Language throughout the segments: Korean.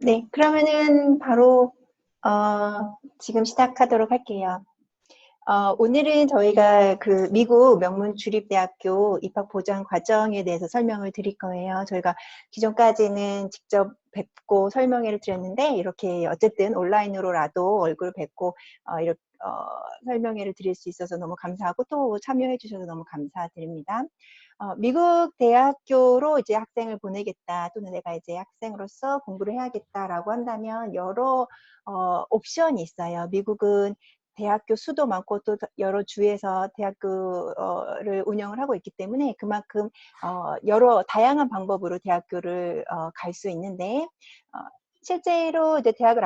네, 그러면은 바로 지금 시작하도록 할게요. 오늘은 저희가 그 미국 명문 주립대학교 입학 보장 과정에 대해서 설명을 드릴 거예요. 저희가 기존까지는 직접 뵙고 설명회를 드렸는데 이렇게 어쨌든 온라인으로라도 얼굴 뵙고 이렇게 설명회를 드릴 수 있어서 너무 감사하고 또 참여해 주셔서 너무 감사드립니다. 미국 대학교로 이제 학생을 보내겠다 또는 내가 이제 학생으로서 공부를 해야겠다라고 한다면 여러 옵션이 있어요. 미국은 대학교 수도 많고 또 여러 주에서 대학교를 운영을 하고 있기 때문에 그만큼 여러 다양한 방법으로 대학교를 갈 수 있는데 실제로 이제 대학을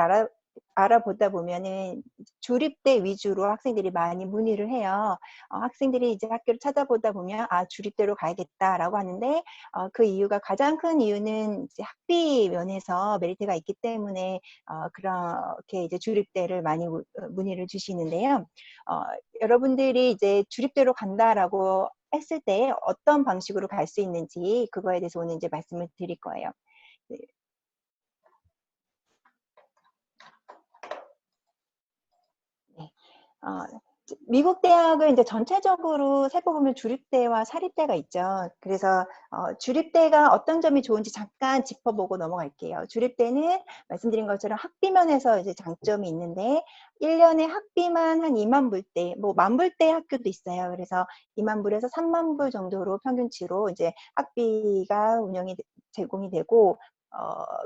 알아보다 보면은 주립대 위주로 학생들이 많이 문의를 해요. 학생들이 이제 학교를 찾아보다 보면 주립대로 가야겠다라고 하는데 그 이유가 가장 큰 이유는 이제 학비 면에서 메리트가 있기 때문에 그렇게 이제 주립대를 많이 문의를 주시는데요. 여러분들이 이제 주립대로 간다라고 했을 때 어떤 방식으로 갈 수 있는지 그거에 대해서 오늘 이제 말씀을 드릴 거예요. 네. 네. 어, 미국 대학은 이제 전체적으로 살펴보면 주립대와 사립대가 있죠. 그래서 주립대가 어떤 점이 좋은지 잠깐 짚어보고 넘어갈게요. 주립대는 말씀드린 것처럼 학비면에서 이제 장점이 있는데 1년에 학비만 한 2만 불대, 뭐 만불대 학교도 있어요. 그래서 2만 불에서 3만 불 정도로 평균치로 이제 학비가 제공이 되고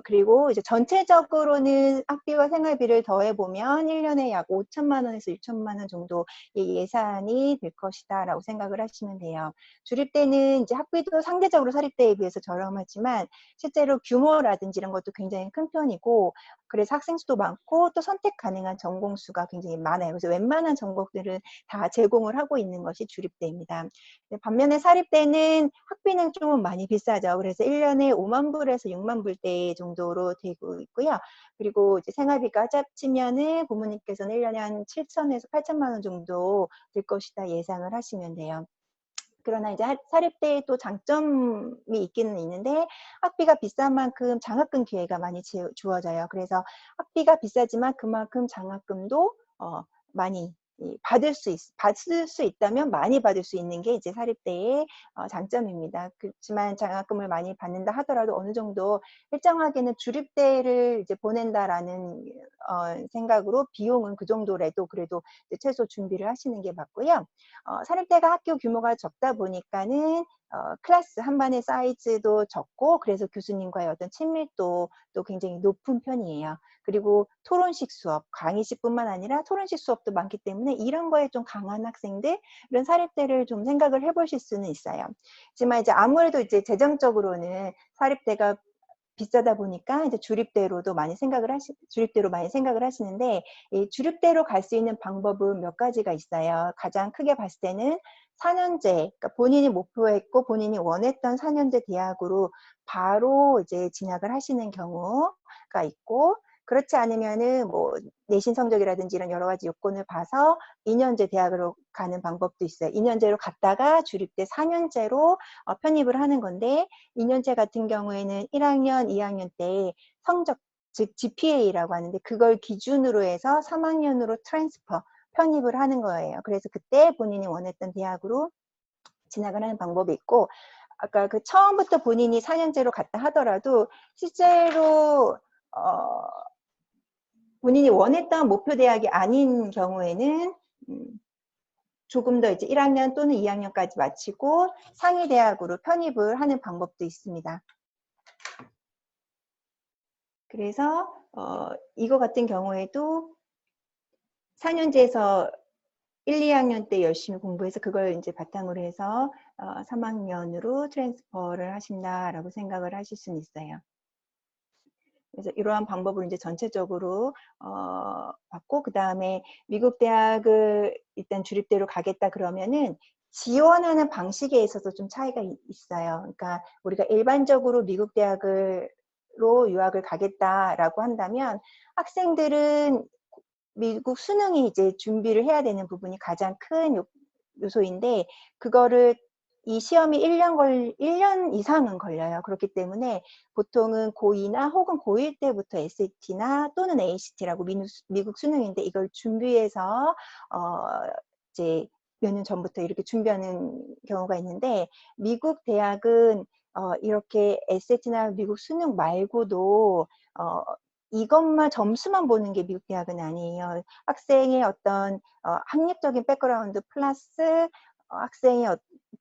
그리고 이제 전체적으로는 학비와 생활비를 더해보면 1년에 약 5천만 원에서 6천만 원 정도 예산이 될 것이다 라고 생각을 하시면 돼요. 주립대는 이제 학비도 상대적으로 사립대에 비해서 저렴하지만 실제로 규모라든지 이런 것도 굉장히 큰 편이고 그래서 학생 수도 많고 또 선택 가능한 전공 수가 굉장히 많아요. 그래서 웬만한 전공들은 다 제공을 하고 있는 것이 주립대입니다. 반면에 사립대는 학비는 좀 많이 비싸죠. 그래서 1년에 5만 불에서 6만 불대 정도로 되고 있고요. 그리고 이제 생활비가 합치면은 부모님께서는 1년에 한 7천에서 8천만 원 정도 될 것이다 예상을 하시면 돼요. 그러나 이제 사립대에 또 장점이 있기는 있는데 학비가 비싼 만큼 장학금 기회가 많이 주어져요. 그래서 학비가 비싸지만 그만큼 장학금도 많이 받을 수 있다면 많이 받을 수 있는 게 이제 사립대의 장점입니다. 그렇지만 장학금을 많이 받는다 하더라도 어느 정도 일정하게는 주립대를 이제 보낸다라는 생각으로 비용은 그 정도라도 그래도 최소 준비를 하시는 게 맞고요. 사립대가 학교 규모가 적다 보니까는 클래스 한 반의 사이즈도 적고 그래서 교수님과의 어떤 친밀도도 굉장히 높은 편이에요. 그리고 토론식 수업, 강의식뿐만 아니라 토론식 수업도 많기 때문에 이런 거에 좀 강한 학생들, 이런 사립대를 좀 생각을 해보실 수는 있어요. 하지만 이제 아무래도 이제 재정적으로는 사립대가 비싸다 보니까 이제 주립대로 많이 생각을 하시는데 이 주립대로 갈 수 있는 방법은 몇 가지가 있어요. 가장 크게 봤을 때는 4년제, 그러니까 본인이 목표했고 본인이 원했던 4년제 대학으로 바로 이제 진학을 하시는 경우가 있고 그렇지 않으면은 뭐 내신 성적이라든지 이런 여러 가지 요건을 봐서 2년제 대학으로 가는 방법도 있어요. 2년제로 갔다가 주립대 4년제로 편입을 하는 건데 2년제 같은 경우에는 1학년, 2학년 때 성적, 즉 GPA라고 하는데 그걸 기준으로 해서 3학년으로 트랜스퍼, 편입을 하는 거예요. 그래서 그때 본인이 원했던 대학으로 진학을 하는 방법이 있고 아까 그 처음부터 본인이 4년제로 갔다 하더라도 실제로 본인이 원했던 목표 대학이 아닌 경우에는 조금 더 이제 1학년 또는 2학년까지 마치고 상위 대학으로 편입을 하는 방법도 있습니다. 그래서 이거 같은 경우에도 4년제에서 1, 2학년 때 열심히 공부해서 그걸 이제 바탕으로 해서 3학년으로 트랜스퍼를 하신다라고 생각을 하실 수는 있어요. 그래서 이러한 방법을 이제 전체적으로 받고 그 다음에 미국 대학을 일단 주립대로 가겠다 그러면은 지원하는 방식에 있어서 좀 차이가 있어요. 그러니까 우리가 일반적으로 미국 대학으로 유학을 가겠다라고 한다면 학생들은 미국 수능이 이제 준비를 해야 되는 부분이 가장 큰 요소인데 그거를 이 시험이 1년 이상은 걸려요. 그렇기 때문에 보통은 고2나 혹은 고1 때부터 SAT나 또는 ACT라고 미국 수능인데 이걸 준비해서 이제 몇 년 전부터 이렇게 준비하는 경우가 있는데, 미국 대학은 이렇게 SAT나 미국 수능 말고도 이것만 점수만 보는 게 미국 대학은 아니에요. 학생의 어떤 학력적인 백그라운드 플러스 학생의 어떤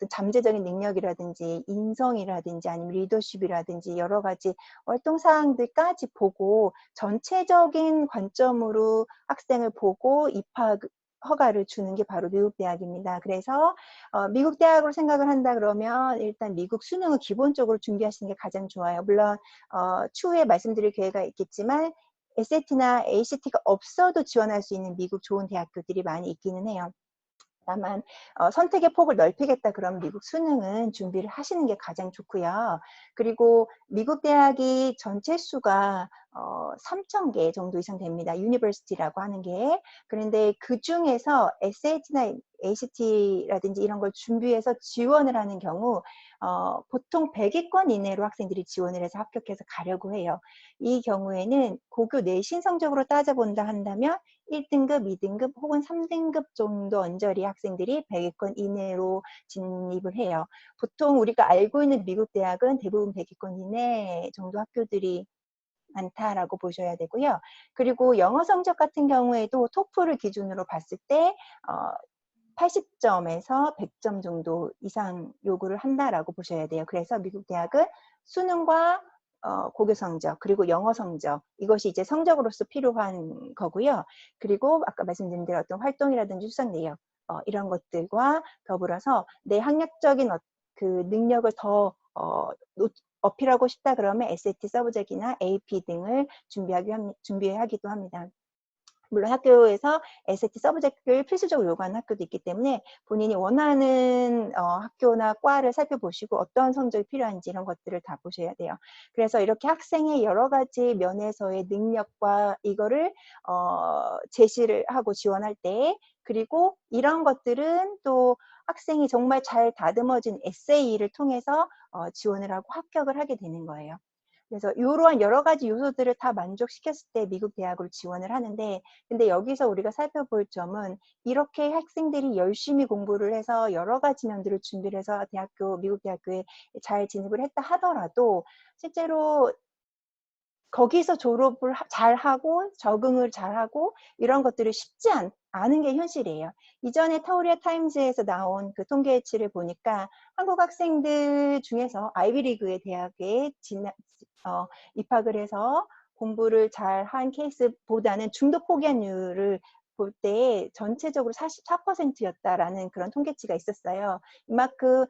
잠재적인 능력이라든지 인성이라든지 아니면 리더십이라든지 여러 가지 활동 사항들까지 보고 전체적인 관점으로 학생을 보고 입학 허가를 주는 게 바로 미국 대학입니다. 그래서 미국 대학으로 생각을 한다 그러면 일단 미국 수능을 기본적으로 준비하시는 게 가장 좋아요. 물론 추후에 말씀드릴 기회가 있겠지만 SAT나 ACT가 없어도 지원할 수 있는 미국 좋은 대학교들이 많이 있기는 해요. 다만 선택의 폭을 넓히겠다 그러면 미국 수능은 준비를 하시는 게 가장 좋고요. 그리고 미국 대학이 전체 수가 3,000개 정도 이상 됩니다. 유니버시티라고 하는 게. 그런데 그 중에서 SAT나 ACT라든지 이런 걸 준비해서 지원을 하는 경우 보통 100위권 이내로 학생들이 지원을 해서 합격해서 가려고 해요. 이 경우에는 고교 내신 성적으로 따져본다 한다면 1등급, 2등급 혹은 3등급 정도 언저리 학생들이 100위권 이내로 진입을 해요. 보통 우리가 알고 있는 미국 대학은 대부분 100위권 이내 정도 학교들이 많다라고 보셔야 되고요. 그리고 영어 성적 같은 경우에도 토플을 기준으로 봤을 때 80점에서 100점 정도 이상 요구를 한다라고 보셔야 돼요. 그래서 미국 대학은 수능과 고교 성적 그리고 영어 성적, 이것이 이제 성적으로서 필요한 거고요. 그리고 아까 말씀드린 대로 어떤 활동이라든지 수상 내역 이런 것들과 더불어서 내 학력적인 그 능력을 더 어필하고 싶다 그러면 SAT 서브젝이나 AP 등을 준비하기도 합니다. 물론 학교에서 SAT 서브젝트를 필수적으로 요구하는 학교도 있기 때문에 본인이 원하는 학교나 과를 살펴보시고 어떤 성적이 필요한지 이런 것들을 다 보셔야 돼요. 그래서 이렇게 학생의 여러 가지 면에서의 능력과 이거를 제시를 하고 지원할 때, 그리고 이런 것들은 또 학생이 정말 잘 다듬어진 에세이를 통해서 지원을 하고 합격을 하게 되는 거예요. 그래서 이러한 여러 가지 요소들을 다 만족시켰을 때 미국 대학으로 지원을 하는데, 근데 여기서 우리가 살펴볼 점은 이렇게 학생들이 열심히 공부를 해서 여러 가지 면들을 준비를 해서 미국 대학교에 잘 진입을 했다 하더라도 실제로 거기서 졸업을 잘하고 적응을 잘하고 이런 것들이 쉽지 않은 게 현실이에요. 이전에 타우리아 타임즈에서 나온 그 통계치를 보니까 한국 학생들 중에서 아이비리그의 대학에 입학을 해서 공부를 잘한 케이스보다는 중도 포기한율을 볼 때 전체적으로 44%였다라는 그런 통계치가 있었어요. 이만큼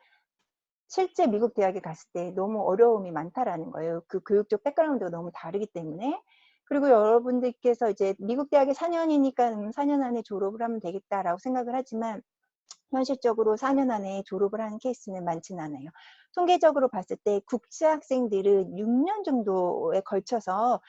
실제 미국 대학에 갔을 때 너무 어려움이 많다라는 거예요. 그 교육적 백그라운드가 너무 다르기 때문에. 그리고 여러분들께서 이제 미국 대학에 4년이니까 4년 안에 졸업을 하면 되겠다라고 생각을 하지만 현실적으로 4년 안에 졸업을 하는 케이스는 많지는 않아요. 통계적으로 봤을 때 국제 학생들은 6년 정도에 걸쳐서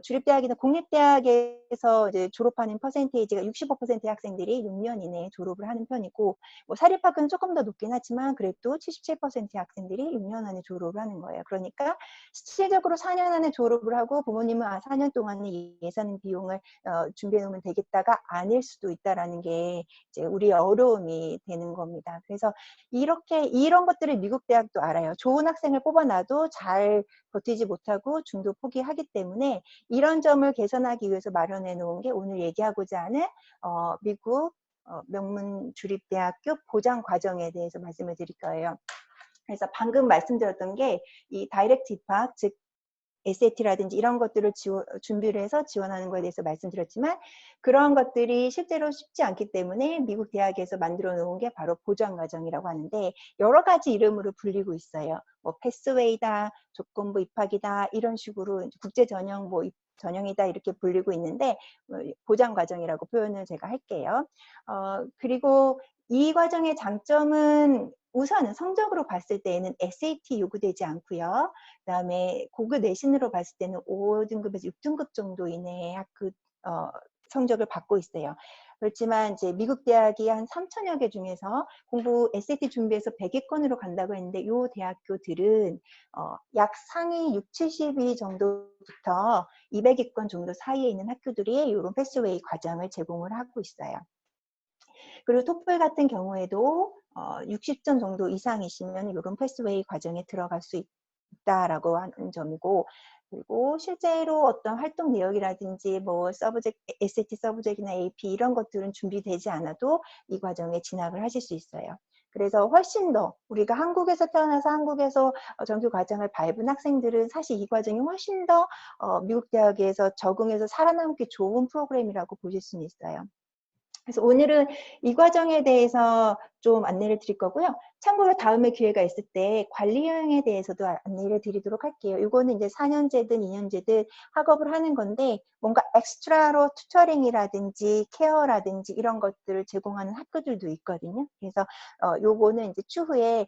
주립대학이나 공립대학에서 이제 졸업하는 퍼센테이지가 65%의 학생들이 6년 이내에 졸업을 하는 편이고, 뭐 사립학교는 조금 더 높긴 하지만 그래도 77%의 학생들이 6년 안에 졸업을 하는 거예요. 그러니까 실질적으로 4년 안에 졸업을 하고 부모님은 4년 동안에 예산 비용을 준비해 놓으면 되겠다가 아닐 수도 있다라는 게 이제 우리의 어려움이 되는 겁니다. 그래서 이런 것들을 미국 대학도 알아요. 좋은 학생을 뽑아놔도 잘 버티지 못하고 중도 포기하기 때문에 이런 점을 개선하기 위해서 마련해 놓은 게 오늘 얘기하고자 하는 미국 명문 주립대학교 보장 과정에 대해서 말씀을 드릴 거예요. 그래서 방금 말씀드렸던 게 이 다이렉트 입학, 즉 SAT라든지 이런 것들을 준비를 해서 지원하는 것에 대해서 말씀드렸지만, 그러한 것들이 실제로 쉽지 않기 때문에 미국 대학에서 만들어 놓은 게 바로 보장 과정이라고 하는데, 여러 가지 이름으로 불리고 있어요. 뭐 패스웨이다, 조건부 입학이다, 이런 식으로 국제 전형 전형이다 이렇게 불리고 있는데 보장 과정이라고 표현을 제가 할게요. 그리고 이 과정의 장점은 우선은 성적으로 봤을 때에는 SAT 요구되지 않고요. 그다음에 고교 내신으로 봤을 때는 5등급에서 6등급 정도 이내의 성적을 받고 있어요. 그렇지만 이제 미국 대학이 한 3천여 개 중에서 공부 SAT 준비해서 100위권으로 간다고 했는데 요 대학교들은 약 상위 6, 70위 정도부터 200위권 정도 사이에 있는 학교들이 이런 패스웨이 과정을 제공을 하고 있어요. 그리고 토플 같은 경우에도 60점 정도 이상이시면 이런 패스웨이 과정에 들어갈 수 있다라고 하는 점이고, 그리고 실제로 어떤 활동 내역이라든지 뭐 SAT 서브젝트나 AP 이런 것들은 준비되지 않아도 이 과정에 진학을 하실 수 있어요. 그래서 훨씬 더 우리가 한국에서 태어나서 한국에서 정규 과정을 밟은 학생들은 사실 이 과정이 훨씬 더 미국 대학에서 적응해서 살아남기 좋은 프로그램이라고 보실 수는 있어요. 그래서 오늘은 이 과정에 대해서 좀 안내를 드릴 거고요. 참고로 다음에 기회가 있을 때 관리형에 대해서도 안내를 드리도록 할게요. 이거는 이제 4년제든 2년제든 학업을 하는 건데 뭔가 엑스트라로 튜터링이라든지 케어라든지 이런 것들을 제공하는 학교들도 있거든요. 그래서 요거는 이제 추후에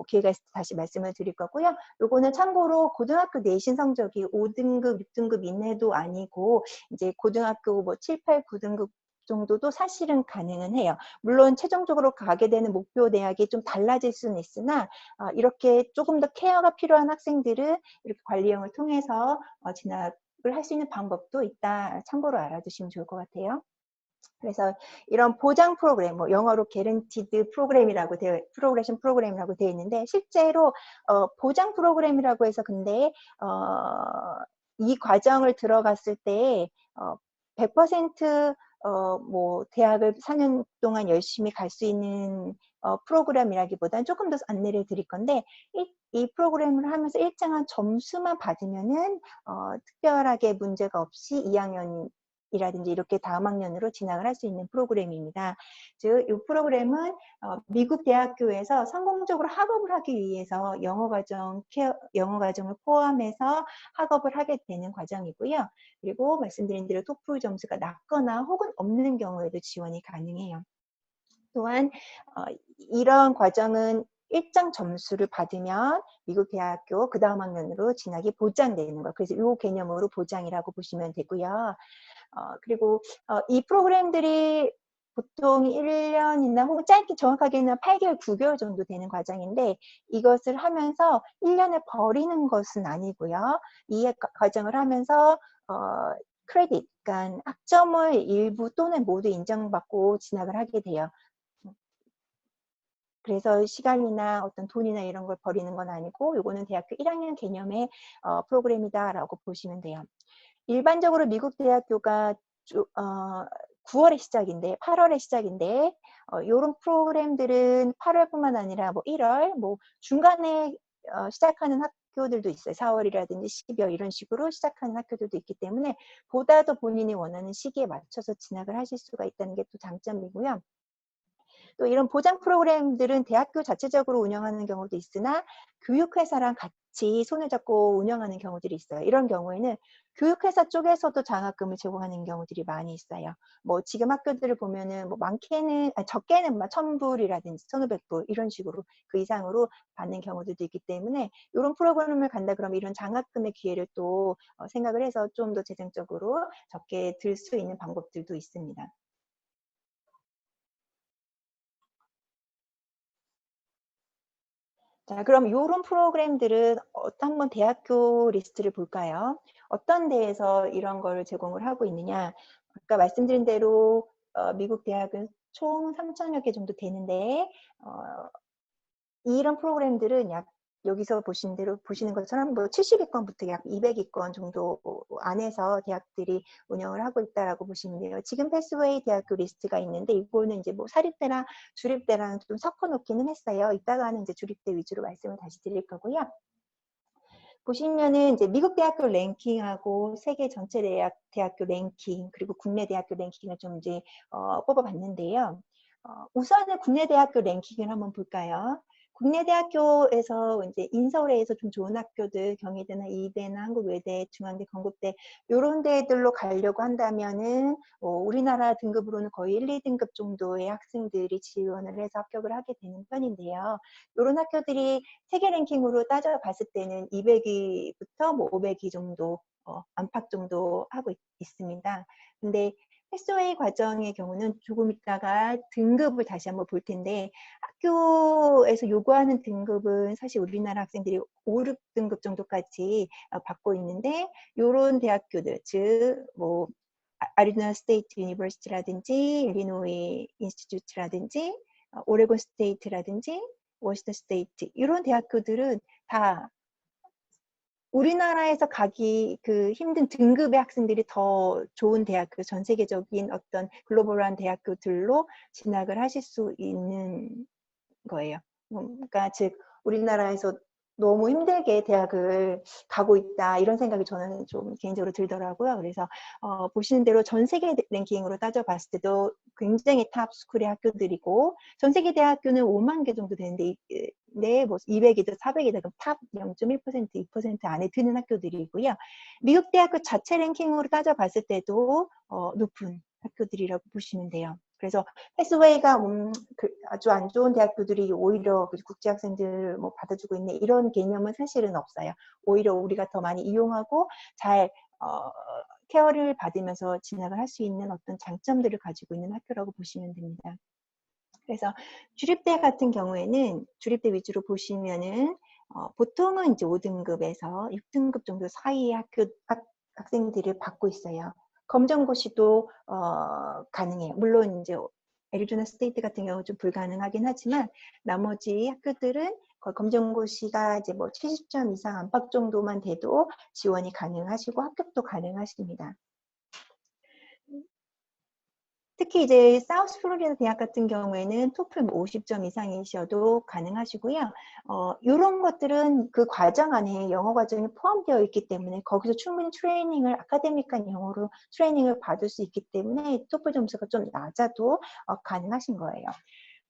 기회가 있을 때 다시 말씀을 드릴 거고요. 요거는 참고로 고등학교 내신 성적이 5등급, 6등급 이내도 아니고 이제 고등학교 뭐 7, 8, 9등급 정도도 사실은 가능은 해요. 물론 최종적으로 가게 되는 목표 대학이 좀 달라질 수는 있으나 이렇게 조금 더 케어가 필요한 학생들은 이렇게 관리형을 통해서 진학을 할 수 있는 방법도 있다. 참고로 알아두시면 좋을 것 같아요. 그래서 이런 보장 프로그램, 뭐 영어로 guaranteed 프로그램이라고 프로그레션 프로그램이라고 되어 있는데 실제로 보장 프로그램이라고 해서 근데 이 과정을 들어갔을 때 100% 뭐 대학을 4년 동안 열심히 갈 수 있는 프로그램이라기보다는 조금 더 안내를 드릴 건데 이 프로그램을 하면서 일정한 점수만 받으면은 특별하게 문제가 없이 2학년 이라든지 이렇게 다음 학년으로 진학을 할 수 있는 프로그램입니다. 즉, 이 프로그램은 미국 대학교에서 성공적으로 학업을 하기 위해서 영어 과정을 포함해서 학업을 하게 되는 과정이고요. 그리고 말씀드린 대로 토플 점수가 낮거나 혹은 없는 경우에도 지원이 가능해요. 또한 이런 과정은 일정 점수를 받으면 미국 대학교 그 다음 학년으로 진학이 보장되는 거. 그래서 이 개념으로 보장이라고 보시면 되고요. 그리고 이 프로그램들이 보통 1년이나 혹은 짧게 정확하게는 8개월, 9개월 정도 되는 과정인데 이것을 하면서 1년에 버리는 것은 아니고요. 이 과정을 하면서 크레딧, 그러니까 학점을 일부 또는 모두 인정받고 진학을 하게 돼요. 그래서 시간이나 어떤 돈이나 이런 걸 버리는 건 아니고 이거는 대학교 1학년 개념의 프로그램이다라고 보시면 돼요. 일반적으로 미국 대학교가 9월에 시작인데 8월에 시작인데 이런 프로그램들은 8월뿐만 아니라 뭐 1월 뭐 중간에 시작하는 학교들도 있어요. 4월이라든지 12월 이런 식으로 시작하는 학교들도 있기 때문에 보다 더 본인이 원하는 시기에 맞춰서 진학을 하실 수가 있다는 게 또 장점이고요. 또 이런 보장 프로그램들은 대학교 자체적으로 운영하는 경우도 있으나 교육회사랑 같이 손을 잡고 운영하는 경우들이 있어요. 이런 경우에는 교육회사 쪽에서도 장학금을 제공하는 경우들이 많이 있어요. 뭐 지금 학교들을 보면은 뭐 적게는 막 1,000불이라든지 1,500불 이런 식으로 그 이상으로 받는 경우들도 있기 때문에 이런 프로그램을 간다 그러면 이런 장학금의 기회를 또 생각을 해서 좀 더 재정적으로 적게 들 수 있는 방법들도 있습니다. 자, 그럼 이런 프로그램들은 한번 대학교 리스트를 볼까요? 어떤 데에서 이런 걸 제공을 하고 있느냐? 아까 말씀드린 대로 미국 대학은 총 3천여 개 정도 되는데 이런 프로그램들은 약 여기서 보시는 것처럼 뭐 70위권부터 약 200위권 정도 안에서 대학들이 운영을 하고 있다라고 보시면 돼요. 지금 패스웨이 대학교 리스트가 있는데 이거는 이제 뭐 사립대랑 주립대랑 좀 섞어 놓기는 했어요. 이따가는 이제 주립대 위주로 말씀을 다시 드릴 거고요. 보시면은 이제 미국 대학교 랭킹하고 세계 전체 대학교 랭킹 그리고 국내 대학교 랭킹을 좀 이제 뽑아봤는데요. 우선은 국내 대학교 랭킹을 한번 볼까요? 국내 대학교에서 이제 인서울에서 좀 좋은 학교들 경희대나 이대나 한국외대, 중앙대, 건국대 이런 데들로 가려고 한다면은 우리나라 등급으로는 거의 1, 2등급 정도의 학생들이 지원을 해서 합격을 하게 되는 편인데요. 이런 학교들이 세계 랭킹으로 따져봤을 때는 200위부터 뭐 500위 정도 안팎 정도 하고 있습니다. 근데 패스웨이 과정의 경우는 조금 있다가 등급을 다시 한번 볼 텐데, 학교에서 요구하는 등급은 사실 우리나라 학생들이 5, 6등급 정도까지 받고 있는데, 요런 대학교들, 즉 뭐 아리조나 스테이트 유니버시티라든지 일리노이 인스티튜트라든지 오레곤 스테이트라든지 워싱턴 스테이트, 이런 대학교들은 다 우리나라에서 가기 힘든 등급의 학생들이 더 좋은 대학교, 전 세계적인 어떤 글로벌한 대학교들로 진학을 하실 수 있는 거예요. 그러니까 즉 우리나라에서 너무 힘들게 대학을 가고 있다, 이런 생각이 저는 좀 개인적으로 들더라고요. 그래서 보시는 대로 전 세계 랭킹으로 따져봤을 때도 굉장히 탑 스쿨의 학교들이고, 전 세계 대학교는 5만 개 정도 되는데 뭐 200이든 400이든 탑 0.1%, 2% 안에 드는 학교들이고요. 미국 대학교 자체 랭킹으로 따져봤을 때도 높은 학교들이라고 보시면 돼요. 그래서 패스웨이가 아주 안 좋은 대학교들이 오히려 국제 학생들 뭐 받아주고 있네, 이런 개념은 사실은 없어요. 오히려 우리가 더 많이 이용하고 잘 케어를 받으면서 진학을 할 수 있는 어떤 장점들을 가지고 있는 학교라고 보시면 됩니다. 그래서 주립대 같은 경우에는 주립대 위주로 보시면은 보통은 이제 5등급에서 6등급 정도 사이의 학생들을 받고 있어요. 검정고시도 가능해요. 물론 이제 애리조나 스테이트 같은 경우 좀 불가능하긴 하지만, 나머지 학교들은 검정고시가 이제 뭐 70점 이상 안팎 정도만 돼도 지원이 가능하시고 합격도 가능하십니다. 특히 이제 사우스 플로리다 대학 같은 경우에는 토플 50점 이상이셔도 가능하시고요. 이런 것들은 그 과정 안에 영어 과정이 포함되어 있기 때문에 거기서 충분히 트레이닝을, 아카데믹한 영어로 트레이닝을 받을 수 있기 때문에 토플 점수가 좀 낮아도 가능하신 거예요.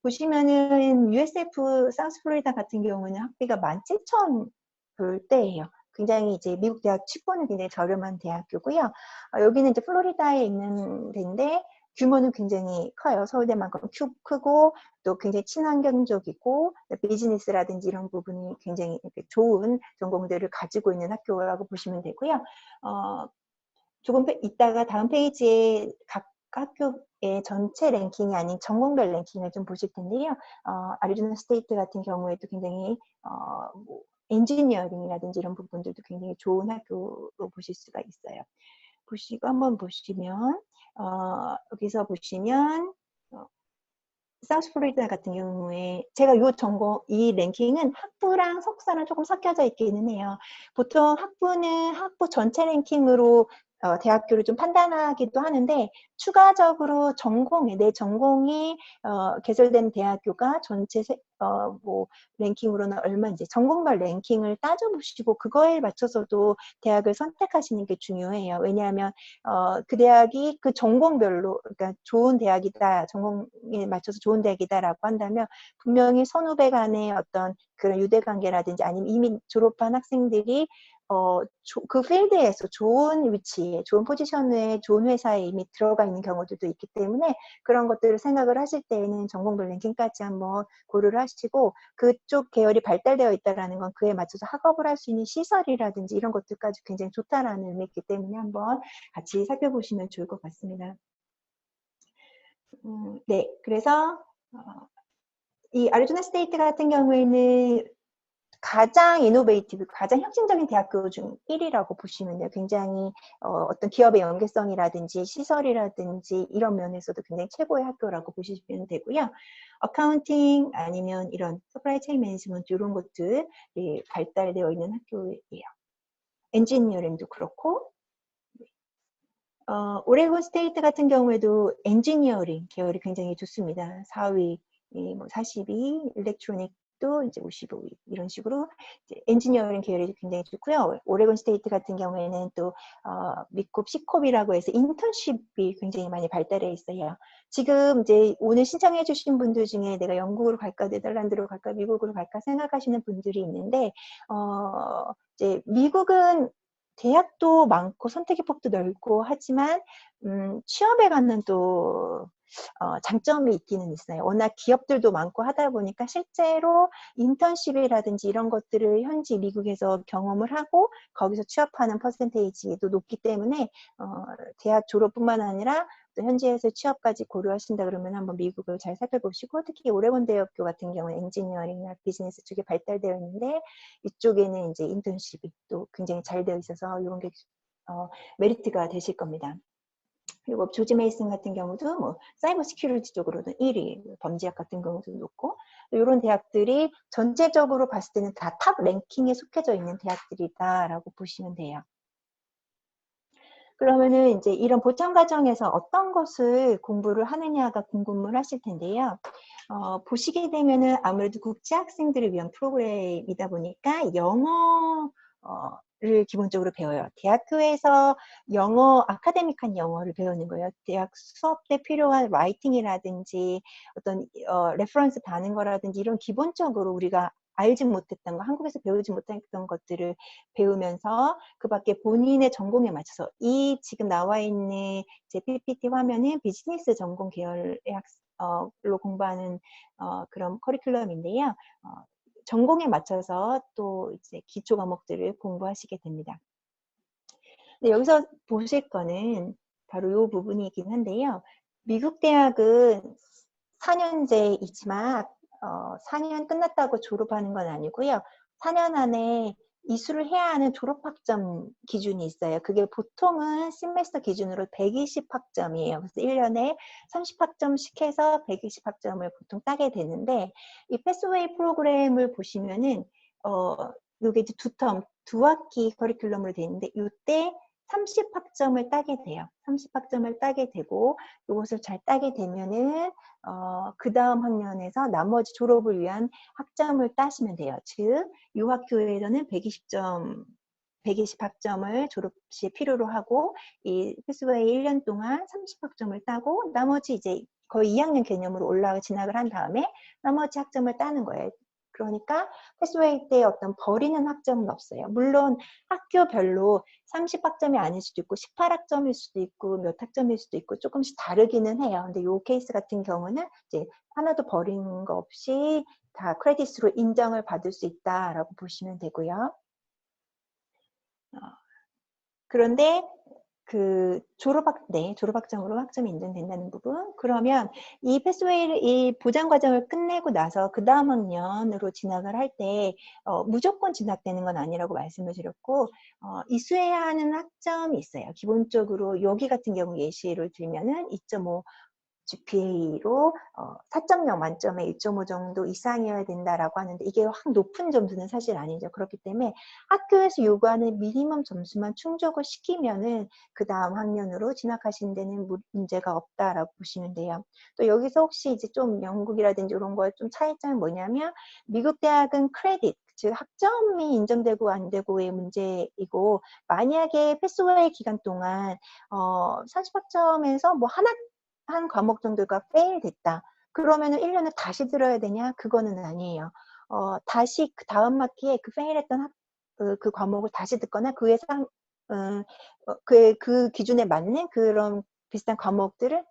보시면은 USF 사우스 플로리다 같은 경우는 학비가 17,000불대예요. 굉장히 이제 미국 대학 치고는 굉장히 저렴한 대학교고요. 여기는 이제 플로리다에 있는 데인데 규모는 굉장히 커요. 서울대만큼 크고 또 굉장히 친환경적이고 비즈니스라든지 이런 부분이 굉장히 좋은 전공들을 가지고 있는 학교라고 보시면 되고요. 조금 이따가 다음 페이지에 각 학교의 전체 랭킹이 아닌 전공별 랭킹을 좀 보실 텐데요. 아리조나 스테이트 같은 경우에도 굉장히 뭐 엔지니어링이라든지 이런 부분들도 굉장히 좋은 학교로 보실 수가 있어요. 보시고 한번 보시면 여기서 보시면 사우스 플로리다 같은 경우에 제가 이 랭킹은 학부랑 석사랑 조금 섞여져 있기는 해요. 보통 학부는 학부 전체 랭킹으로 대학교를 좀 판단하기도 하는데, 추가적으로 내 전공이 개설된 대학교가 전체 뭐 랭킹으로는 얼마인지 전공별 랭킹을 따져보시고 그거에 맞춰서도 대학을 선택하시는 게 중요해요. 왜냐하면 그 대학이 그 전공별로, 그러니까 좋은 대학이다, 전공에 맞춰서 좋은 대학이다라고 한다면 분명히 선후배 간의 어떤 그런 유대관계라든지 아니면 이미 졸업한 학생들이 그 필드에서 좋은 위치에, 좋은 포지션에, 좋은 회사에 이미 들어가 있는 경우들도 있기 때문에 그런 것들을 생각을 하실 때에는 전공별 랭킹까지 한번 고려를 하시고, 그쪽 계열이 발달되어 있다는 건 그에 맞춰서 학업을 할 수 있는 시설이라든지 이런 것들까지 굉장히 좋다라는 의미이기 때문에 한번 같이 살펴보시면 좋을 것 같습니다. 네, 그래서 이 아리조나 스테이트 같은 경우에는 가장 이노베이티브, 가장 혁신적인 대학교 중 1위라고 보시면 돼요. 굉장히 어떤 기업의 연계성이라든지 시설이라든지 이런 면에서도 굉장히 최고의 학교라고 보시면 되고요. 어카운팅 아니면 이런 서프라이 체인 매니지먼트 이런 것들이 발달되어 있는 학교예요. 엔지니어링도 그렇고, 오레곤 스테이트 같은 경우에도 엔지니어링 계열이 굉장히 좋습니다. 4위, 뭐 42, 일렉트로닉도 이제 55위, 이런 식으로 이제 엔지니어링 계열이 굉장히 좋고요. 오레곤 스테이트 같은 경우에는 또 미국 C컵이라고 해서 인턴십이 굉장히 많이 발달해 있어요. 지금 이제 오늘 신청해 주신 분들 중에 내가 영국으로 갈까, 네덜란드로 갈까, 미국으로 갈까 생각하시는 분들이 있는데, 이제 미국은 대학도 많고 선택의 폭도 넓고 하지만 취업에 관한 또 장점이 있기는 있어요. 워낙 기업들도 많고 하다 보니까 실제로 인턴십이라든지 이런 것들을 현지 미국에서 경험을 하고 거기서 취업하는 퍼센테이지도 높기 때문에 대학 졸업뿐만 아니라 또 현지에서 취업까지 고려하신다 그러면 한번 미국을 잘 살펴보시고, 특히 오레곤 대학교 같은 경우는 엔지니어링이나 비즈니스 쪽에 발달되어 있는데 이쪽에는 이제 인턴십이 또 굉장히 잘 되어 있어서 이런 게 메리트가 되실 겁니다. 그리고 조지 메이슨 같은 경우도 뭐 사이버 시큐리티 쪽으로는 1위, 범죄학 같은 경우도 높고, 이런 대학들이 전체적으로 봤을 때는 다 탑 랭킹에 속해져 있는 대학들이다라고 보시면 돼요. 그러면은 이제 이런 보청 과정에서 어떤 것을 공부를 하느냐가 궁금을 하실 텐데요. 보시게 되면은 아무래도 국제 학생들을 위한 프로그램이다 보니까 영어를 기본적으로 배워요. 대학교에서 아카데믹한 영어를 배우는 거예요. 대학 수업 때 필요한 라이팅이라든지 어떤 레퍼런스 다는 거라든지 이런 기본적으로 우리가 알지 못했던 거, 한국에서 배우지 못했던 것들을 배우면서 그 밖에 본인의 전공에 맞춰서, 이 지금 나와 있는 제 PPT 화면은 비즈니스 전공 계열의 로 공부하는 그런 커리큘럼인데요. 전공에 맞춰서 또 이제 기초 과목들을 공부하시게 됩니다. 근데 여기서 보실 거는 바로 이 부분이긴 한데요. 미국 대학은 4년제이지만 4년 끝났다고 졸업하는 건 아니고요. 4년 안에 이수를 해야 하는 졸업학점 기준이 있어요. 그게 보통은 시메스터 기준으로 120학점이에요. 그래서 1년에 30학점씩 해서 120학점을 보통 따게 되는데, 이 패스웨이 프로그램을 보시면은 이게 이제 두 학기 커리큘럼으로 되어 있는데, 이때 30학점을 따게 돼요. 30학점을 따게 되고, 이것을 잘 따게 되면은 그 다음 학년에서 나머지 졸업을 위한 학점을 따시면 돼요. 즉, 유학교에서는 120학점을 졸업 시에 필요로 하고, 이 패스웨이 1년 동안 30학점을 따고, 나머지 이제 거의 2학년 개념으로 진학을 한 다음에 나머지 학점을 따는 거예요. 그러니까 패스웨이 때 어떤 버리는 학점은 없어요. 물론 학교별로 30학점이 아닐 수도 있고 18학점일 수도 있고 몇 학점일 수도 있고 조금씩 다르기는 해요. 근데 이 케이스 같은 경우는 이제 하나도 버린 거 없이 다 크레딧으로 인정을 받을 수 있다라고 보시면 되고요. 그런데 그 졸업학점으로 학점이 인정된다는 부분. 그러면 이 패스웨이를, 이 보장 과정을 끝내고 나서 그 다음 학년으로 진학을 할 때 무조건 진학되는 건 아니라고 말씀을 드렸고, 이수해야 하는 학점이 있어요. 기본적으로 여기 같은 경우 예시를 들면은 2.5 GPA로 4.0 만점에 1.5 정도 이상이어야 된다라고 하는데, 이게 확 높은 점수는 사실 아니죠. 그렇기 때문에 학교에서 요구하는 미니멈 점수만 충족을 시키면은 그 다음 학년으로 진학하시는 데는 문제가 없다라고 보시면 돼요. 또 여기서 혹시 이제 좀 영국이라든지 이런 거에 좀 차이점이 뭐냐면, 미국 대학은 크레딧, 즉 학점이 인정되고 안 되고의 문제이고, 만약에 패스웨이 기간 동안 30학점에서 뭐 한 과목 정도가 페일 됐다. 그러면은 1년을 다시 들어야 되냐? 그거는 아니에요. 다시 그 다음 학기에 그 페일했던 그 과목을 다시 듣거나 그 기준에 맞는 그런 비슷한 과목들을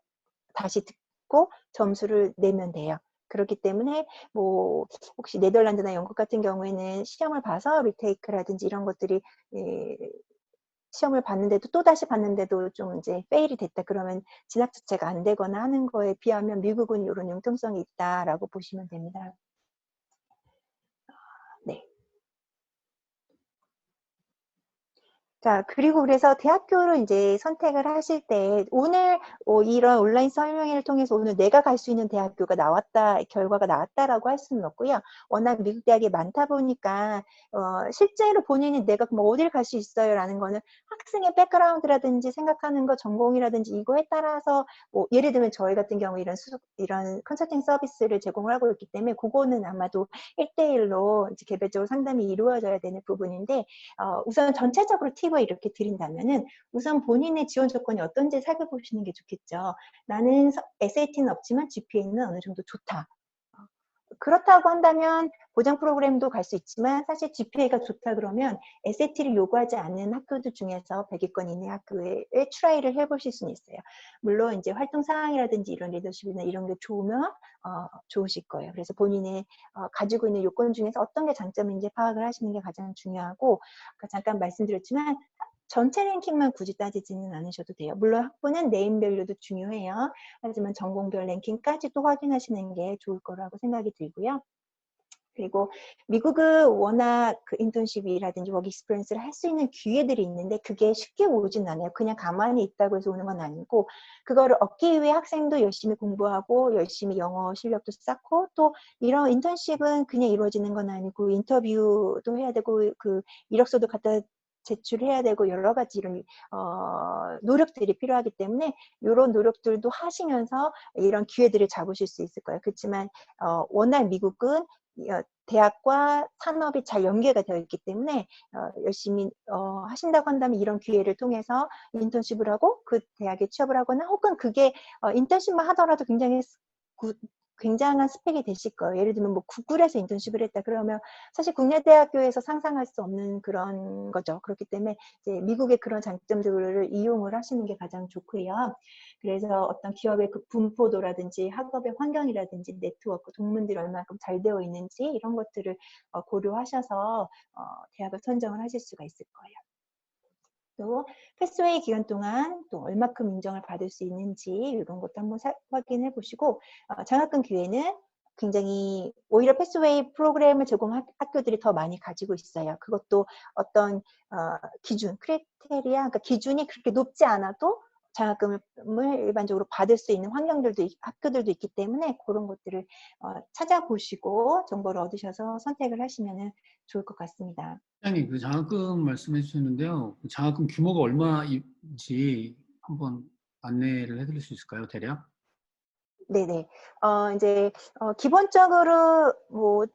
다시 듣고 점수를 내면 돼요. 그렇기 때문에 뭐 혹시 네덜란드나 영국 같은 경우에는 시험을 봐서 리테이크라든지 이런 것들이 시험을 봤는데도 또다시 봤는데도 좀 이제 페일이 됐다 그러면 진학 자체가 안 되거나 하는 거에 비하면 미국은 이런 융통성이 있다라고 보시면 됩니다. 네. 자, 그리고 그래서 대학교를 이제 선택을 하실 때 오늘 이런 온라인 설명회를 통해서 오늘 내가 갈 수 있는 대학교가 나왔다, 결과가 나왔다라고 할 수는 없고요. 워낙 미국 대학이 많다 보니까 실제로 본인이 내가 뭐 어딜 갈 수 있어요라는 거는 학생의 백그라운드라든지 생각하는 거, 전공이라든지 이거에 따라서 뭐 예를 들면 저희 같은 경우 이런 컨설팅 서비스를 제공을 하고 있기 때문에 그거는 아마도 1대1로 이제 개별적으로 상담이 이루어져야 되는 부분인데, 우선 전체적으로 팁을 이렇게 드린다면은 우선 본인의 지원 조건이 어떤지 살펴보시는 게 좋겠죠. 나는 SAT는 없지만 GPA는 어느 정도 좋다. 그렇다고 한다면 보장 프로그램도 갈 수 있지만 사실 GPA가 좋다 그러면 SAT를 요구하지 않는 학교들 중에서 100위권 이내 학교에 트라이를 해보실 수는 있어요. 물론 이제 활동 상황이라든지 이런 리더십이나 이런 게 좋으면 좋으실 거예요. 그래서 본인의 가지고 있는 요건 중에서 어떤 게 장점인지 파악을 하시는 게 가장 중요하고, 아까 잠깐 말씀드렸지만 전체 랭킹만 굳이 따지지는 않으셔도 돼요. 물론 학부는 네임밸류도 중요해요. 하지만 전공별 랭킹까지도 확인하시는 게 좋을 거라고 생각이 들고요. 그리고 미국은 워낙 그 인턴십이라든지 워크 익스피리언스를 할 수 있는 기회들이 있는데 그게 쉽게 오진 않아요. 그냥 가만히 있다고 해서 오는 건 아니고, 그거를 얻기 위해 학생도 열심히 공부하고 열심히 영어 실력도 쌓고, 또 이런 인턴십은 그냥 이루어지는 건 아니고 인터뷰도 해야 되고 그 이력서도 갖다 제출해야 되고 여러 가지 이런 노력들이 필요하기 때문에 이런 노력들도 하시면서 이런 기회들을 잡으실 수 있을 거예요. 그렇지만 워낙 미국은 대학과 산업이 잘 연계가 되어 있기 때문에 열심히 하신다고 한다면 이런 기회를 통해서 인턴십을 하고 그 대학에 취업을 하거나, 혹은 그게 인턴십만 하더라도 굉장한 스펙이 되실 거예요. 예를 들면 뭐 구글에서 인턴십을 했다 그러면 사실 국내 대학교에서 상상할 수 없는 그런 거죠. 그렇기 때문에 이제 미국의 그런 장점들을 이용을 하시는 게 가장 좋고요. 그래서 어떤 기업의 그 분포도라든지 학업의 환경이라든지 네트워크, 동문들이 얼마큼 잘 되어 있는지 이런 것들을 고려하셔서 대학을 선정을 하실 수가 있을 거예요. 또 패스웨이 기간 동안 또 얼마큼 인정을 받을 수 있는지 이런 것도 한번 확인해 보시고, 장학금 기회는 굉장히 오히려 패스웨이 프로그램을 제공한 학교들이 더 많이 가지고 있어요. 그것도 어떤 기준, 크리테리아, 그러니까 기준이 그렇게 높지 않아도 장학금을 일반적으로 받을 수 있는 학교들도 있기 때문에 그런 것들을 찾아보시고 정보를 얻으셔서 선택을 하시면 좋을 것 같습니다. 사장님, 그 장학금 말씀해 주셨는데요. 그 장학금 규모가 얼마인지 한번 안내를 해드릴 수 있을까요, 대략? 네네. 이제 기본적으로 뭐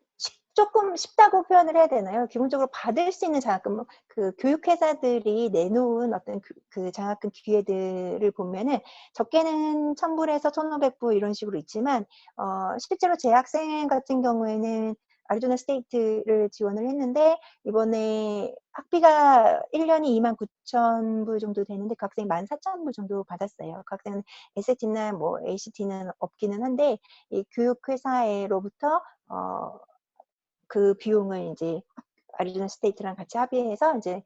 조금 쉽다고 표현을 해야 되나요? 기본적으로 받을 수 있는 장학금, 그 교육회사들이 내놓은 어떤 그 장학금 기회들을 보면은 적게는 1,000불에서 1,500불 이런 식으로 있지만, 실제로 제 학생 같은 경우에는 애리조나 스테이트를 지원을 했는데 이번에 학비가 1년이 29,000불 정도 되는데 그 학생이 14,000불 정도 받았어요. 그 학생은 SAT나 뭐 ACT는 없기는 한데 이 교육회사로부터 그 비용을 이제 애리조나 스테이트랑 같이 합의해서 이제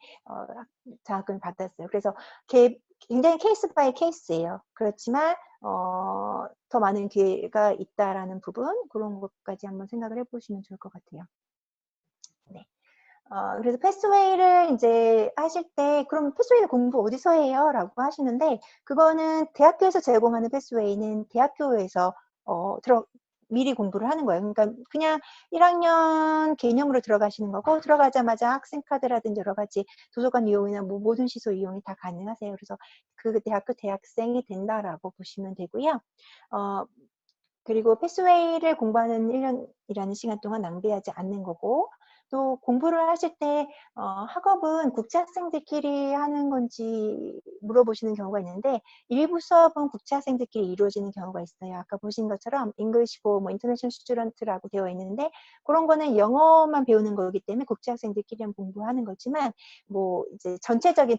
장학금을 받았어요. 그래서 굉장히 케이스 바이 케이스예요. 그렇지만 더 많은 기회가 있다라는 부분, 그런 것까지 한번 생각을 해보시면 좋을 것 같아요. 네. 그래서 패스웨이를 이제 하실 때 그럼 패스웨이 공부 어디서 해요? 라고 하시는데, 그거는 대학교에서 제공하는 패스웨이는 대학교에서 미리 공부를 하는 거예요. 그러니까 그냥 1학년 개념으로 들어가시는 거고, 들어가자마자 학생카드라든지 여러 가지 도서관 이용이나 뭐 모든 시설 이용이 다 가능하세요. 그래서 그 대학교 대학생이 된다라고 보시면 되고요. 그리고 패스웨이를 공부하는 1년이라는 시간 동안 낭비하지 않는 거고, 또 공부를 하실 때 학업은 국제 학생들끼리 하는 건지 물어보시는 경우가 있는데, 일부 수업은 국제 학생들끼리 이루어지는 경우가 있어요. 아까 보신 것처럼 English for 뭐 International Student라고 되어 있는데, 그런 거는 영어만 배우는 거기 때문에 국제 학생들끼리만 공부하는 거지만, 뭐 이제 전체적인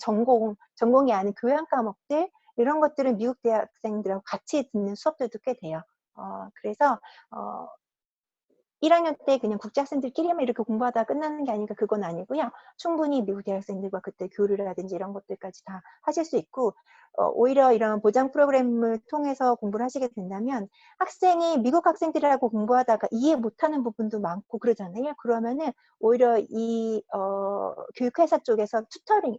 전공이 아닌 교양 과목들 이런 것들은 미국 대학생들하고 같이 듣는 수업들도 꽤 돼요. 그래서 1학년 때 그냥 국제 학생들끼리만 이렇게 공부하다가 끝나는 게 아니니까 그건 아니고요. 충분히 미국 대학생들과 그때 교류를 하든지 이런 것들까지 다 하실 수 있고, 오히려 이런 보장 프로그램을 통해서 공부를 하시게 된다면 학생이 미국 학생들하고 공부하다가 이해 못하는 부분도 많고 그러잖아요. 그러면은 오히려 이 교육회사 쪽에서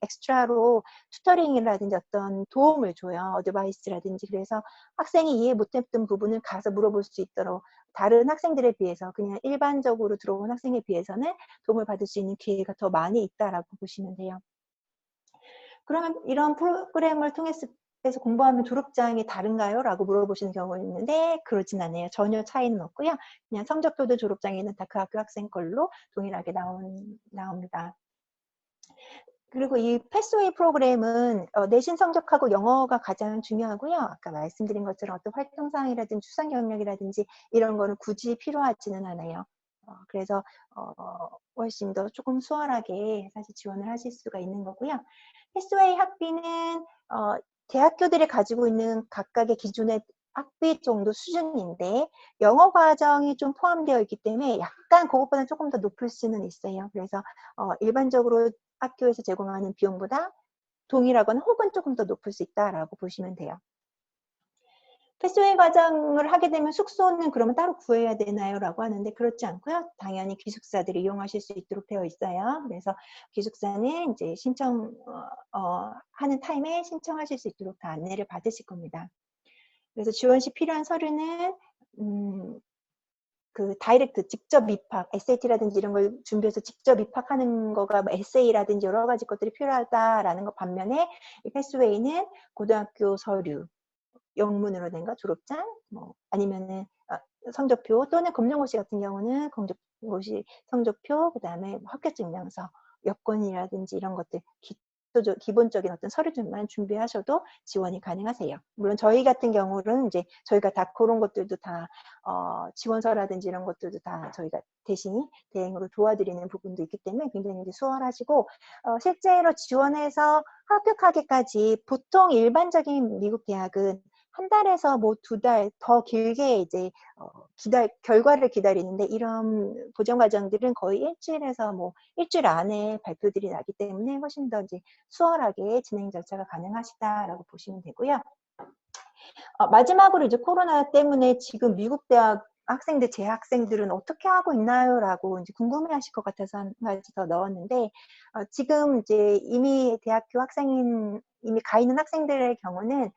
엑스트라로 투터링이라든지 어떤 도움을 줘요. 어드바이스라든지. 그래서 학생이 이해 못했던 부분을 가서 물어볼 수 있도록 다른 학생들에 비해서, 그냥 일반적으로 들어온 학생에 비해서는 도움을 받을 수 있는 기회가 더 많이 있다라고 보시면 돼요. 그러면 이런 프로그램을 통해서 공부하면 졸업장이 다른가요? 라고 물어보시는 경우가 있는데 그렇진 않아요. 전혀 차이는 없고요. 그냥 성적표도 졸업장에는 다 그 학교 학생 걸로 동일하게 나옵니다. 그리고 이 패스웨이 프로그램은 내신 성적하고 영어가 가장 중요하고요. 아까 말씀드린 것처럼 어떤 활동사항이라든지 추상 경력이라든지 이런 거는 굳이 필요하지는 않아요. 그래서 훨씬 더 조금 수월하게 사실 지원을 하실 수가 있는 거고요. 패스웨이 학비는 대학교들이 가지고 있는 각각의 기준의 학비 정도 수준인데 영어 과정이 좀 포함되어 있기 때문에 약간 그것보다 조금 더 높을 수는 있어요. 그래서 일반적으로 학교에서 제공하는 비용보다 동일하거나 혹은 조금 더 높을 수 있다라고 보시면 돼요. 패스웨이 과정을 하게 되면 숙소는 그러면 따로 구해야 되나요? 라고 하는데 그렇지 않고요. 당연히 기숙사들이 이용하실 수 있도록 되어 있어요. 그래서 기숙사는 이제 하는 타임에 신청하실 수 있도록 다 안내를 받으실 겁니다. 그래서 지원 시 필요한 서류는 그 다이렉트 직접 입학, SAT라든지 이런 걸 준비해서 직접 입학하는 거가 뭐 에세이라든지 여러 가지 것들이 필요하다라는 것 반면에 이 패스웨이는 고등학교 서류, 영문으로 된 거, 졸업장, 뭐 아니면은 성적표 또는 검정고시 같은 경우는 검정고시 성적표, 그다음에 합격증명서, 여권이라든지 이런 것들 기본적인 어떤 서류들만 준비하셔도 지원이 가능하세요. 물론 저희 같은 경우는 이제 저희가 다 그런 것들도 다 지원서라든지 이런 것들도 다 저희가 대신 대행으로 도와드리는 부분도 있기 때문에 굉장히 이제 수월하시고 실제로 지원해서 합격하기까지 보통 일반적인 미국 대학은 한 달에서 뭐 2달 더 길게 이제 결과를 기다리는데 이런 보정 과정들은 거의 일주일에서 뭐 일주일 안에 발표들이 나기 때문에 훨씬 더 이제 수월하게 진행 절차가 가능하시다라고 보시면 되고요. 마지막으로 이제 코로나 때문에 지금 미국 대학 학생들, 재학생들은 어떻게 하고 있나요? 라고 이제 궁금해 하실 것 같아서 한 가지 더 넣었는데, 지금 이제 이미 대학교 이미 가 있는 학생들의 경우는,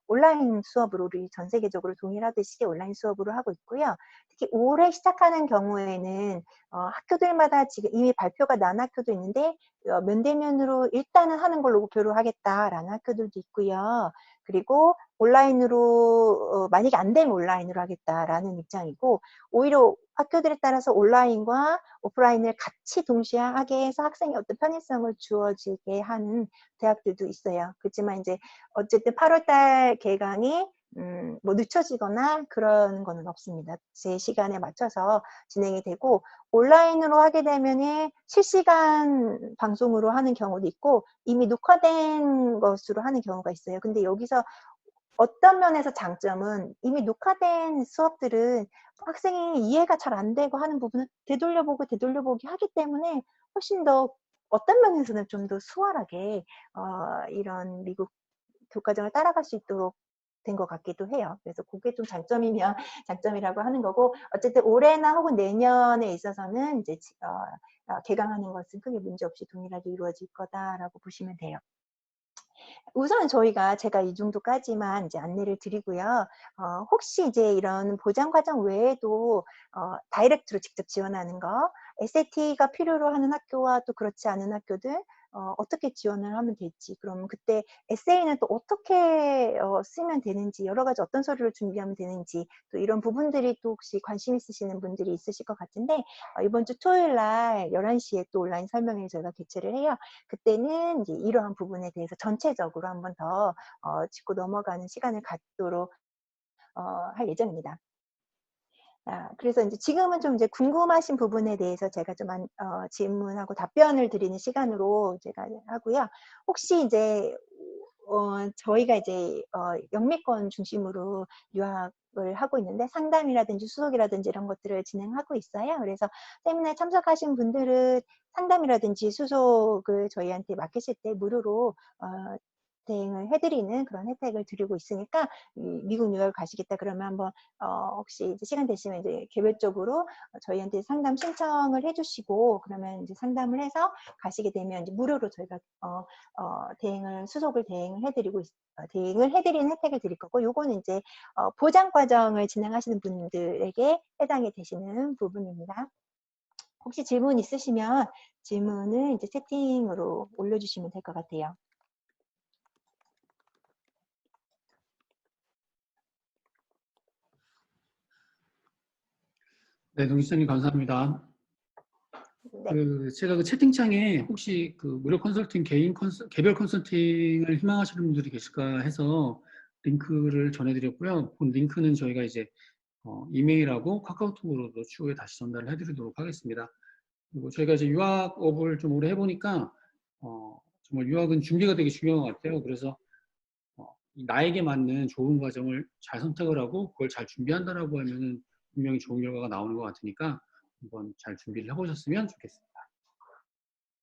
온라인 수업으로 우리 전 세계적으로 동일하듯이 온라인 수업으로 하고 있고요. 특히 올해 시작하는 경우에는, 학교들마다 지금 이미 발표가 난 학교도 있는데, 면대면으로 일단은 하는 걸로 목표로 하겠다라는 학교들도 있고요. 그리고 온라인으로 만약에 안 되면 온라인으로 하겠다라는 입장이고 오히려 학교들에 따라서 온라인과 오프라인을 같이 동시에 하게 해서 학생의 어떤 편의성을 주어지게 하는 대학들도 있어요. 그렇지만 이제 어쨌든 8월 달 개강이 뭐 늦춰지거나 그런 거는 없습니다. 제 시간에 맞춰서 진행이 되고 온라인으로 하게 되면은 실시간 방송으로 하는 경우도 있고 이미 녹화된 것으로 하는 경우가 있어요. 근데 여기서 어떤 면에서 장점은 이미 녹화된 수업들은 학생이 이해가 잘 안 되고 하는 부분은 되돌려보기 하기 때문에 훨씬 더 어떤 면에서는 좀 더 수월하게 이런 미국 교과정을 따라갈 수 있도록 된 것 같기도 해요. 그래서 그게 좀 장점이면 장점이라고 하는 거고 어쨌든 올해나 혹은 내년에 있어서는 이제 개강하는 것은 크게 문제없이 동일하게 이루어질 거다라고 보시면 돼요. 우선 제가 이 정도까지만 이제 안내를 드리고요. 혹시 이제 이런 보장 과정 외에도 다이렉트로 직접 지원하는 거, SAT가 필요로 하는 학교와 또 그렇지 않은 학교들 어떻게 지원을 하면 될지, 그럼 그때 에세이는 또 어떻게 쓰면 되는지, 여러 가지 어떤 서류를 준비하면 되는지, 또 이런 부분들이 또 혹시 관심 있으시는 분들이 있으실 것 같은데 이번 주 토요일 날 11시에 또 온라인 설명회를 저희가 개최를 해요. 그때는 이제 이러한 부분에 대해서 전체적으로 한번 더 짚고 넘어가는 시간을 갖도록 할 예정입니다. 그래서 이제 지금은 좀 이제 궁금하신 부분에 대해서 제가 좀 질문하고 답변을 드리는 시간으로 제가 하고요. 혹시 이제 저희가 이제 영미권 중심으로 유학을 하고 있는데 상담이라든지 수속이라든지 이런 것들을 진행하고 있어요. 그래서 세미나에 참석하신 분들은 상담이라든지 수속을 저희한테 맡기실 때 무료로 대행을 해드리는 그런 혜택을 드리고 있으니까 미국 유학을 가시겠다 그러면 한번 혹시 이제 시간 되시면 이제 개별적으로 저희한테 상담 신청을 해주시고 그러면 이제 상담을 해서 가시게 되면 이제 무료로 저희가 수속을 대행을 해드리는 혜택을 드릴 거고 요거는 이제 보장 과정을 진행하시는 분들에게 해당이 되시는 부분입니다. 혹시 질문 있으시면 질문을 이제 채팅으로 올려주시면 될 것 같아요. 네, 동기자님 감사합니다. 네. 제가 그 채팅창에 혹시 그 무료 컨설팅, 개별 컨설팅을 희망하시는 분들이 계실까 해서 링크를 전해드렸고요. 그 링크는 저희가 이제 이메일하고 카카오톡으로도 추후에 다시 전달을 해드리도록 하겠습니다. 그리고 저희가 이제 유학업을 좀 오래 해보니까 정말 유학은 준비가 되게 중요한 것 같아요. 그래서 나에게 맞는 좋은 과정을 잘 선택을 하고 그걸 잘 준비한다라고 하면은 분명히 좋은 결과가 나오는 것 같으니까 한번 잘 준비를 해보셨으면 좋겠습니다.